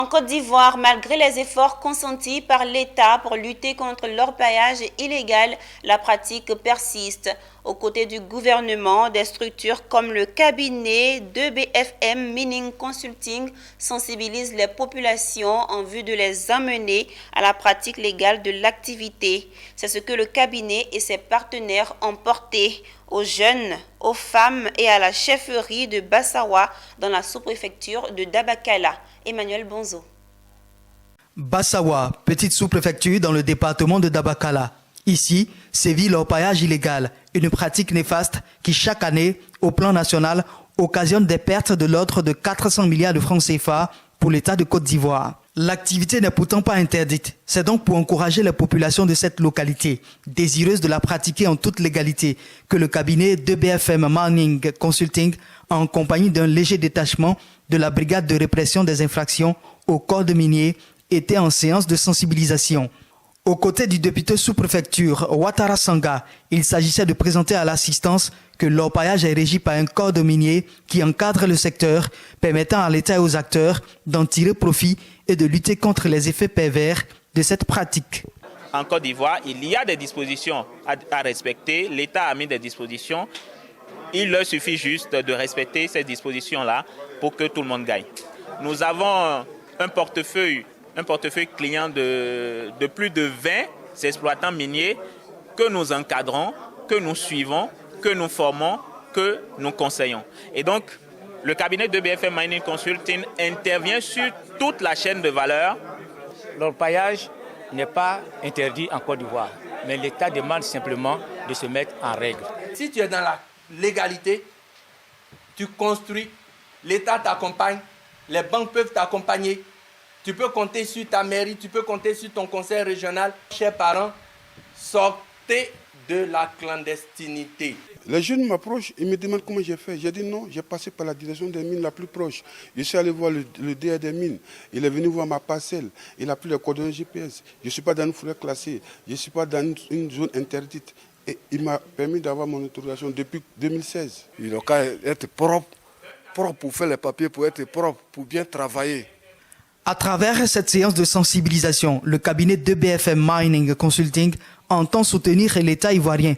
En Côte d'Ivoire, malgré les efforts consentis par l'État pour lutter contre l'orpaillage illégal, la pratique persiste. Aux côtés du gouvernement, des structures comme le cabinet de BFM Mining Consulting sensibilisent les populations en vue de les amener à la pratique légale de l'activité. C'est ce que le cabinet et ses partenaires ont porté aux jeunes, aux femmes et à la chefferie de Bassawa dans la sous-préfecture de Dabakala. Emmanuel Bonzo. Bassawa, petite sous-préfecture dans le département de Dabakala. Ici, sévit l'orpaillage illégal, une pratique néfaste qui chaque année, au plan national, occasionne des pertes de l'ordre de 400 milliards de francs CFA pour l'État de Côte d'Ivoire. L'activité n'est pourtant pas interdite. C'est donc pour encourager les populations de cette localité, désireuses de la pratiquer en toute légalité, que le cabinet de BFM Mining Consulting, en compagnie d'un léger détachement de la brigade de répression des infractions au corps de minier, était en séance de sensibilisation. Aux côtés du député sous-préfecture Ouattara Sanga, il s'agissait de présenter à l'assistance que l'orpaillage est régi par un corps de minier qui encadre le secteur, permettant à l'État et aux acteurs d'en tirer profit et de lutter contre les effets pervers de cette pratique. En Côte d'Ivoire, il y a des dispositions à respecter. L'État a mis des dispositions. Il leur suffit juste de respecter ces dispositions-là pour que tout le monde gagne. Nous avons un portefeuille client de plus de 20 exploitants miniers que nous encadrons, que nous suivons, que nous formons, que nous conseillons. Et donc, le cabinet de BFM Mining Consulting intervient sur toute la chaîne de valeur. L'orpaillage n'est pas interdit en Côte d'Ivoire, mais l'État demande simplement de se mettre en règle. Si tu es dans la légalité, tu construis, l'État t'accompagne, les banques peuvent t'accompagner. Tu peux compter sur ta mairie, tu peux compter sur ton conseil régional. Chers parents, sortez de la clandestinité. Les jeunes m'approchent, ils me demandent comment j'ai fait. J'ai dit non, j'ai passé par la direction des mines la plus proche. Je suis allé voir le DA des mines. Il est venu voir ma parcelle. Il a pris les coordonnées GPS. Je ne suis pas dans une forêt classée. Je ne suis pas dans une zone interdite. Et il m'a permis d'avoir mon autorisation depuis 2016. Il faut être propre pour faire les papiers, pour être propre, pour bien travailler. À travers cette séance de sensibilisation, le cabinet de BFM Mining Consulting entend soutenir l'État ivoirien